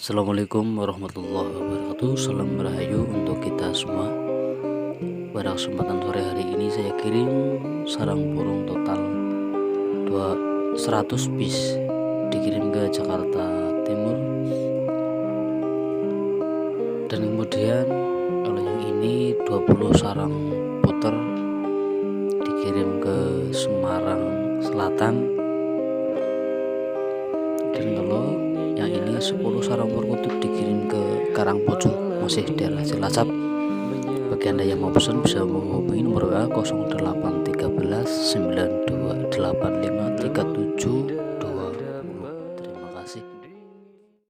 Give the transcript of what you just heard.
Assalamualaikum warahmatullahi wabarakatuh. Salam rahayu untuk kita semua. Pada kesempatan sore hari ini saya kirim sarang burung total 100 piece dikirim ke Jakarta Timur. Dan kemudian kalau yang ini 20 sarang puter dikirim ke Semarang Selatan. Dan kalau yang ini 10 sarang perkutut dikirim ke Karangpojok, masih daerah Cilacap. Bagi Anda yang mau pesan bisa menghubungi nomor WA 0813 9285 37